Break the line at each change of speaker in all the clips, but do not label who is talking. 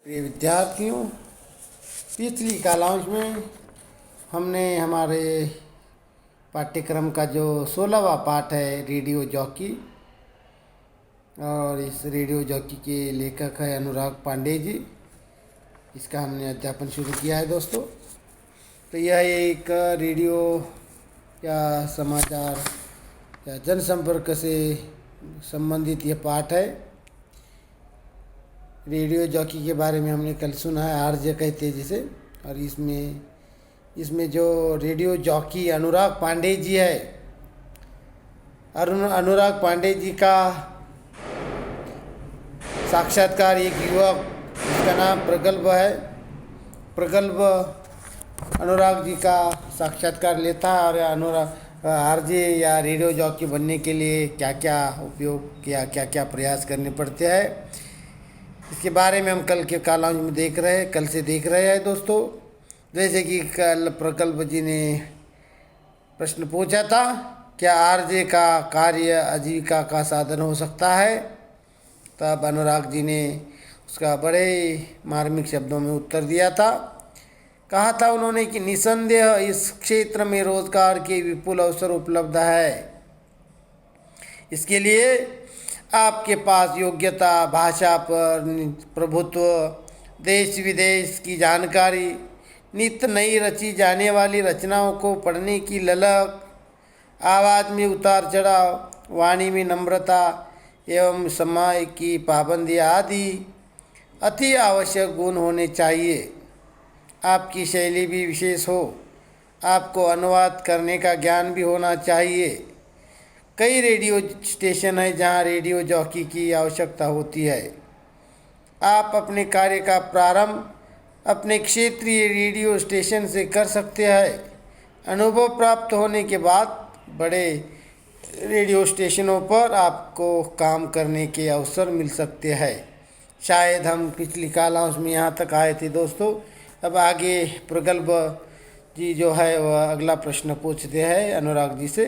प्रिय विद्यार्थियों, पिछली कलास में हमने हमारे पाठ्यक्रम का जो 16वां पाठ है रेडियो जॉकी, और इस रेडियो जॉकी के लेखक है अनुराग पांडे जी। इसका हमने अध्यापन शुरू किया है दोस्तों। तो यह एक रेडियो या समाचार या जनसंपर्क से संबंधित यह पाठ है। रेडियो जॉकी के बारे में हमने कल सुना है, आरजे कहते हैं जिसे। और इसमें जो रेडियो जॉकी अनुराग पांडे जी है, अनुराग पांडे जी का साक्षात्कार एक युवक जिसका नाम प्रगल्भ है, प्रगल्भ अनुराग जी का साक्षात्कार लेता है और अनुराग आरजे या रेडियो जॉकी बनने के लिए क्या क्या उपयोग किया, क्या क्या प्रयास करने पड़ते हैं, इसके बारे में हम कल के कलास में कल से देख रहे हैं दोस्तों। जैसे कि कल प्रकल्प जी ने प्रश्न पूछा था, क्या आरजे का कार्य आजीविका का साधन हो सकता है? तब अनुराग जी ने उसका बड़े मार्मिक शब्दों में उत्तर दिया था। कहा था उन्होंने कि निसंदेह इस क्षेत्र में रोजगार के विपुल अवसर उपलब्ध है। इसके लिए आपके पास योग्यता, भाषा पर प्रभुत्व, देश विदेश की जानकारी, नित नई रची जाने वाली रचनाओं को पढ़ने की ललक, आवाज़ में उतार चढ़ाव, वाणी में नम्रता एवं समय की पाबंदी आदि अति आवश्यक गुण होने चाहिए। आपकी शैली भी विशेष हो। आपको अनुवाद करने का ज्ञान भी होना चाहिए। कई रेडियो स्टेशन है जहां रेडियो जॉकी की आवश्यकता होती है। आप अपने कार्य का प्रारंभ अपने क्षेत्रीय रेडियो स्टेशन से कर सकते हैं। अनुभव प्राप्त होने के बाद बड़े रेडियो स्टेशनों पर आपको काम करने के अवसर मिल सकते हैं। शायद हम पिछली कलास में यहाँ तक आए थे दोस्तों। अब आगे प्रगल्भ जी जो है वह अगला प्रश्न पूछते हैं अनुराग जी से।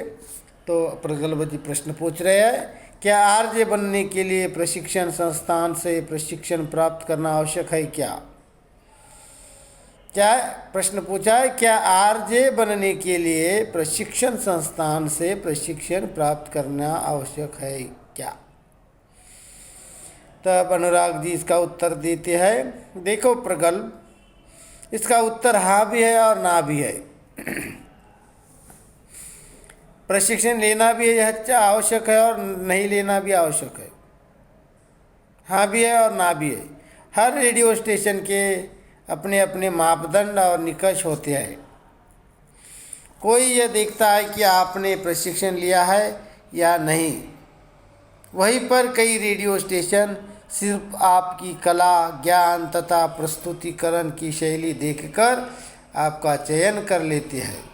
तो प्रगल्भ जी प्रश्न पूछ रहे हैं, क्या आरजे बनने के लिए प्रशिक्षण संस्थान से प्रशिक्षण प्राप्त करना आवश्यक है क्या? क्या प्रश्न पूछा है, क्या आरजे बनने के लिए प्रशिक्षण संस्थान से प्रशिक्षण प्राप्त करना आवश्यक है क्या? तब अनुराग जी इसका उत्तर देते हैं। देखो प्रगल्भ, इसका उत्तर हाँ भी है और ना भी है। प्रशिक्षण लेना भी आवश्यक है और नहीं लेना भी आवश्यक है। हाँ भी है और ना भी है। हर रेडियो स्टेशन के अपने अपने मापदंड और निकष होते हैं। कोई यह देखता है कि आपने प्रशिक्षण लिया है या नहीं। वहीं पर कई रेडियो स्टेशन सिर्फ आपकी कला, ज्ञान तथा प्रस्तुतिकरण की शैली देखकर आपका चयन कर लेते हैं।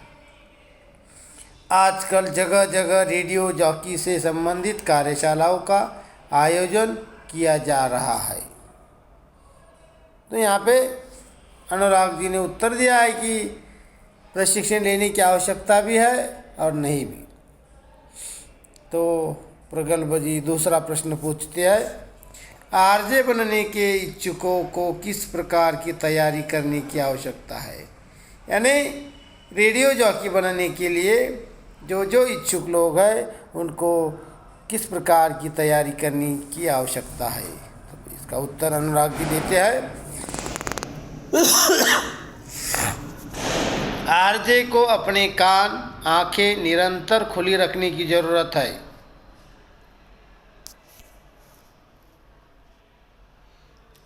आजकल जगह जगह रेडियो जॉकी से संबंधित कार्यशालाओं का आयोजन किया जा रहा है। तो यहाँ पे अनुराग जी ने उत्तर दिया है कि प्रशिक्षण लेने की आवश्यकता भी है और नहीं भी। तो प्रगल्भ जी दूसरा प्रश्न पूछते हैं, आरजे बनने के इच्छुकों को किस प्रकार की तैयारी करने की आवश्यकता है? यानी रेडियो जॉकी बनने के लिए जो इच्छुक लोग हैं उनको किस प्रकार की तैयारी करने की आवश्यकता है? तो इसका उत्तर अनुराग जी देते हैं। आरजे को अपने कान, आंखें निरंतर खुली रखने की जरूरत है।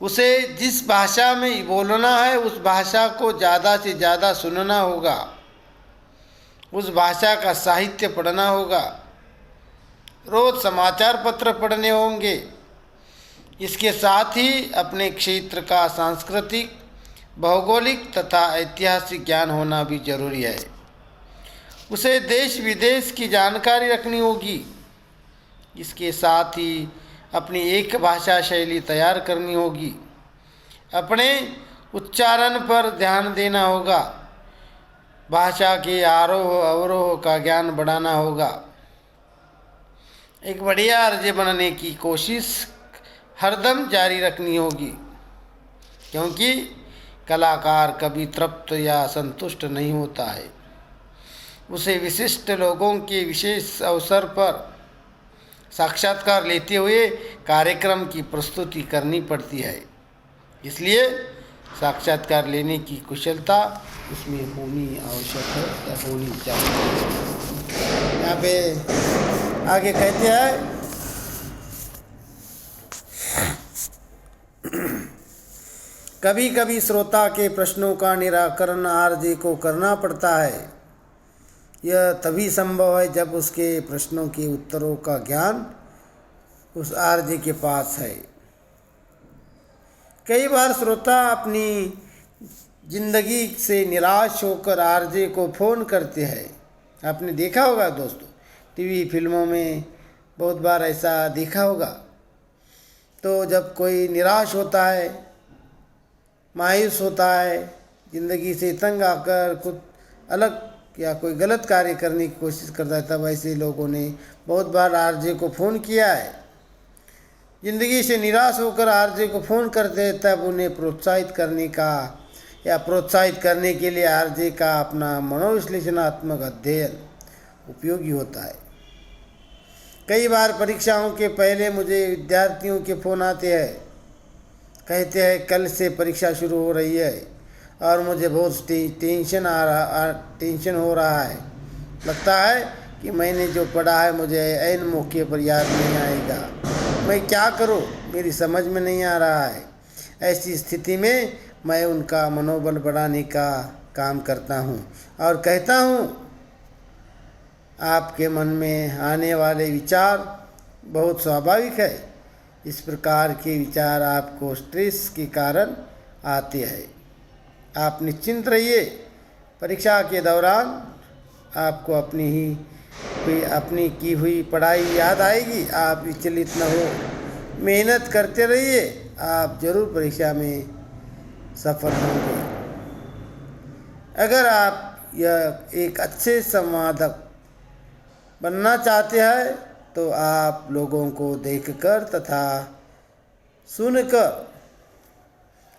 उसे जिस भाषा में बोलना है उस भाषा को ज़्यादा से ज़्यादा सुनना होगा। उस भाषा का साहित्य पढ़ना होगा। रोज समाचार पत्र पढ़ने होंगे। इसके साथ ही अपने क्षेत्र का सांस्कृतिक, भौगोलिक तथा ऐतिहासिक ज्ञान होना भी जरूरी है। उसे देश विदेश की जानकारी रखनी होगी। इसके साथ ही अपनी एक भाषा शैली तैयार करनी होगी। अपने उच्चारण पर ध्यान देना होगा। भाषा के आरोह अवरोह का ज्ञान बढ़ाना होगा। एक बढ़िया आरजे बनने की कोशिश हरदम जारी रखनी होगी। क्योंकि कलाकार कभी तृप्त या संतुष्ट नहीं होता है। उसे विशिष्ट लोगों के विशेष अवसर पर साक्षात्कार लेते हुए कार्यक्रम की प्रस्तुति करनी पड़ती है। इसलिए साक्षात्कार लेने की कुशलता इसमें होनी आवश्यक है या होनी चाहिए। यहाँ पे आगे कहते हैं कभी कभी श्रोता के प्रश्नों का निराकरण आरजे को करना पड़ता है। यह तभी संभव है जब उसके प्रश्नों के उत्तरों का ज्ञान उस आरजे के पास है। कई बार श्रोता अपनी जिंदगी से निराश होकर आरजे को फ़ोन करते हैं। आपने देखा होगा दोस्तों, टीवी फिल्मों में बहुत बार ऐसा देखा होगा। तो जब कोई निराश होता है, मायूस होता है, ज़िंदगी से तंग आकर कुछ अलग या कोई गलत कार्य करने की कोशिश करता है, तब ऐसे लोगों ने बहुत बार आरजे को फ़ोन किया है। ज़िंदगी से निराश होकर आरजे को फ़ोन करते हैं, तब उन्हें प्रोत्साहित करने का या प्रोत्साहित करने के लिए आरजे का अपना मनोविश्लेषणात्मक अध्ययन उपयोगी होता है। कई बार परीक्षाओं के पहले मुझे विद्यार्थियों के फ़ोन आते हैं, कहते हैं कल से परीक्षा शुरू हो रही है और मुझे बहुत टेंशन हो रहा है। लगता है कि मैंने जो पढ़ा है मुझे ऐन मौके पर याद नहीं आएगा। मैं क्या करूं, मेरी समझ में नहीं आ रहा है। ऐसी स्थिति में मैं उनका मनोबल बढ़ाने का काम करता हूं और कहता हूं आपके मन में आने वाले विचार बहुत स्वाभाविक है। इस प्रकार के विचार आपको स्ट्रेस के कारण आते हैं। आप निश्चिंत रहिए, परीक्षा के दौरान आपको अपनी की हुई पढ़ाई याद आएगी। आप विचलित न हो, मेहनत करते रहिए, आप जरूर परीक्षा में सफल होंगे। अगर आप यह एक अच्छे संवादक बनना चाहते हैं तो आप लोगों को देखकर तथा सुनकर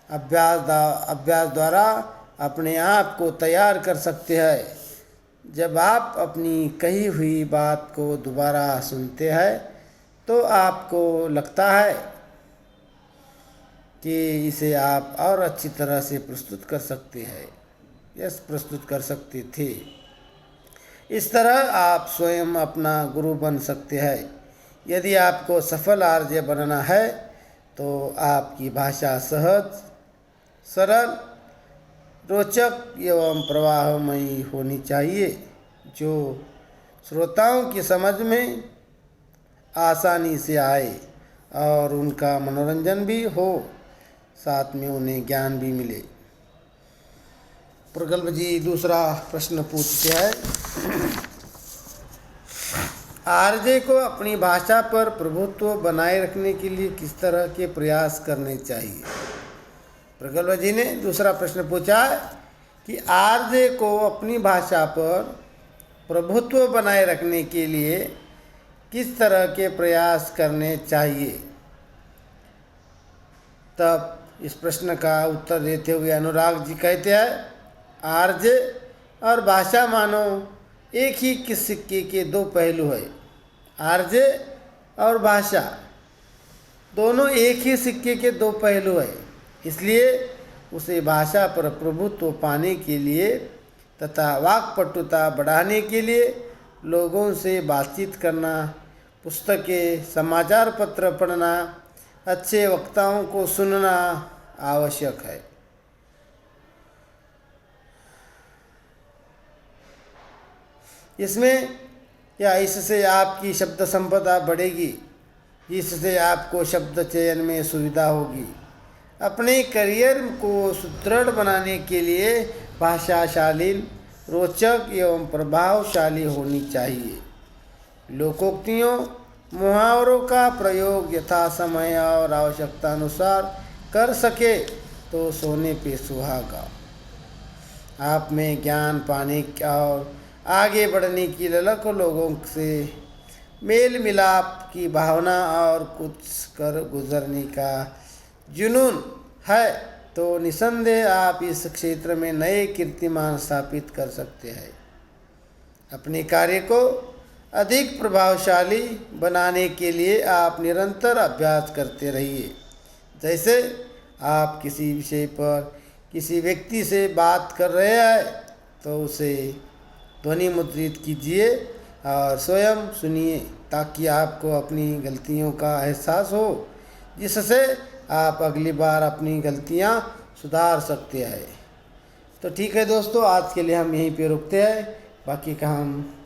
अभ्यास द्वारा अपने आप को तैयार कर सकते हैं। जब आप अपनी कही हुई बात को दोबारा सुनते हैं तो आपको लगता है कि इसे आप और अच्छी तरह से प्रस्तुत कर सकते हैं, यस प्रस्तुत कर सकते थे। इस तरह आप स्वयं अपना गुरु बन सकते हैं। यदि आपको सफल आरजे बनना है तो आपकी भाषा सहज, सरल, रोचक एवं प्रवाहमयी होनी चाहिए, जो श्रोताओं की समझ में आसानी से आए और उनका मनोरंजन भी हो, साथ में उन्हें ज्ञान भी मिले। प्रगल्भ जी दूसरा प्रश्न पूछते हैं, आरजे को अपनी भाषा पर प्रभुत्व बनाए रखने के लिए किस तरह के प्रयास करने चाहिए। प्रगल्भ जी ने दूसरा प्रश्न पूछा कि आरजे को अपनी भाषा पर प्रभुत्व बनाए रखने के लिए किस तरह के प्रयास करने चाहिए। तब इस प्रश्न का उत्तर देते हुए अनुराग जी कहते हैं, आरजे और भाषा मानो एक ही किस सिक्के के दो पहलू है। आरजे और भाषा दोनों एक ही सिक्के के दो पहलू है। इसलिए उसे भाषा पर प्रभुत्व पाने के लिए तथा वाक्पटुता बढ़ाने के लिए लोगों से बातचीत करना, पुस्तकें, समाचार पत्र पढ़ना, अच्छे वक्ताओं को सुनना आवश्यक है। इसमें या इससे आपकी शब्द संपदा बढ़ेगी, जिससे आपको शब्द चयन में सुविधा होगी। अपने करियर को सुदृढ़ बनाने के लिए भाषा शालीन, रोचक एवं प्रभावशाली होनी चाहिए। लोकोक्तियों, मुहावरों का प्रयोग यथा समय और आवश्यकता अनुसार कर सके तो सोने पे सुहागा। आप में ज्ञान पाने और आगे बढ़ने की ललक, लोगों से मेल मिलाप की भावना और कुछ कर गुजरने का जुनून है। तो निसंदेह आप इस क्षेत्र में नए कीर्तिमान स्थापित कर सकते हैं। अपने कार्य को अधिक प्रभावशाली बनाने के लिए आप निरंतर अभ्यास करते रहिए। जैसे आप किसी विषय पर किसी व्यक्ति से बात कर रहे हैं तो उसे ध्वनि मुद्रित कीजिए और स्वयं सुनिए, ताकि आपको अपनी गलतियों का एहसास हो, जिससे आप अगली बार अपनी गलतियां सुधार सकते हैं। तो ठीक है दोस्तों, आज के लिए हम यहीं पे रुकते हैं, बाकी का हम